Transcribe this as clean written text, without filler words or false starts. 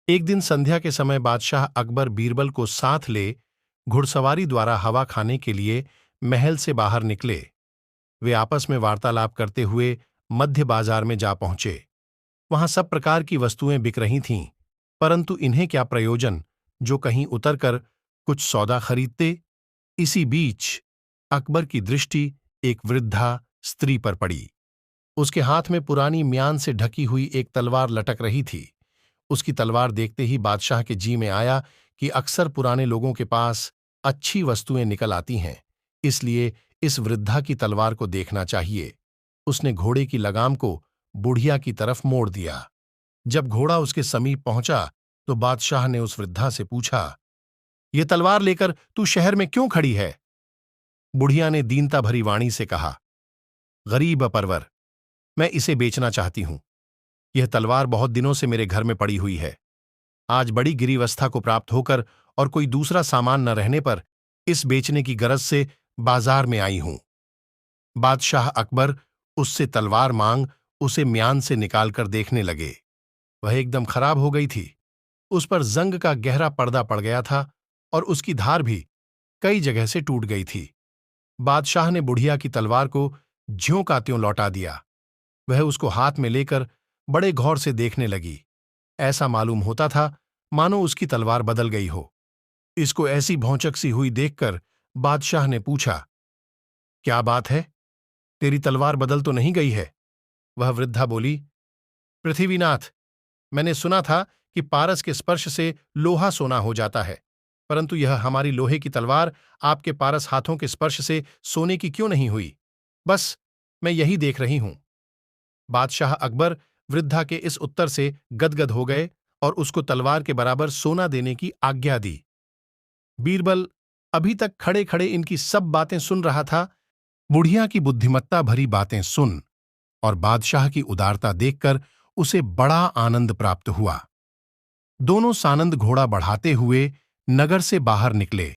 एक दिन संध्या के समय बादशाह अकबर बीरबल को साथ ले घुड़सवारी द्वारा हवा खाने के लिए महल से बाहर निकले। वे आपस में वार्तालाप करते हुए मध्य बाजार में जा पहुंचे। वहां सब प्रकार की वस्तुएं बिक रही थीं, परंतु इन्हें क्या प्रयोजन जो कहीं उतरकर कुछ सौदा खरीदते। इसी बीच अकबर की दृष्टि एक वृद्धा स्त्री पर पड़ी। उसके हाथ में पुरानी म्यान से ढकी हुई एक तलवार लटक रही थी। उसकी तलवार देखते ही बादशाह के जी में आया कि अक्सर पुराने लोगों के पास अच्छी वस्तुएं निकल आती हैं, इसलिए इस वृद्धा की तलवार को देखना चाहिए। उसने घोड़े की लगाम को बुढ़िया की तरफ मोड़ दिया। जब घोड़ा उसके समीप पहुंचा तो बादशाह ने उस वृद्धा से पूछा, ये तलवार लेकर तू शहर में क्यों खड़ी है? बुढ़िया ने दीनता भरी वाणी से कहा, गरीब परवर, मैं इसे बेचना चाहती हूं। यह तलवार बहुत दिनों से मेरे घर में पड़ी हुई है। आज बड़ी गिरीवस्था को प्राप्त होकर और कोई दूसरा सामान न रहने पर इस बेचने की गरज से बाजार में आई हूं। बादशाह अकबर उससे तलवार मांग उसे म्यान से निकालकर देखने लगे। वह एकदम खराब हो गई थी। उस पर जंग का गहरा पर्दा पड़ गया था और उसकी धार भी कई जगह से टूट गई थी। बादशाह ने बुढ़िया की तलवार को ज्यों का त्यों लौटा दिया। वह उसको हाथ में लेकर बड़े गौर से देखने लगी। ऐसा मालूम होता था मानो उसकी तलवार बदल गई हो। इसको ऐसी भौचक सी हुई देखकर बादशाह ने पूछा, क्या बात है? तेरी तलवार बदल तो नहीं गई है? वह वृद्धा बोली, पृथ्वीनाथ, मैंने सुना था कि पारस के स्पर्श से लोहा सोना हो जाता है, परंतु यह हमारी लोहे की तलवार आपके पारस हाथों के स्पर्श से सोने की क्यों नहीं हुई? बस मैं यही देख रही हूं। बादशाह अकबर वृद्धा के इस उत्तर से गदगद हो गए और उसको तलवार के बराबर सोना देने की आज्ञा दी। बीरबल अभी तक खड़े खड़े इनकी सब बातें सुन रहा था। बुढ़िया की बुद्धिमत्ता भरी बातें सुन और बादशाह की उदारता देखकर उसे बड़ा आनंद प्राप्त हुआ। दोनों सानंद घोड़ा बढ़ाते हुए नगर से बाहर निकले।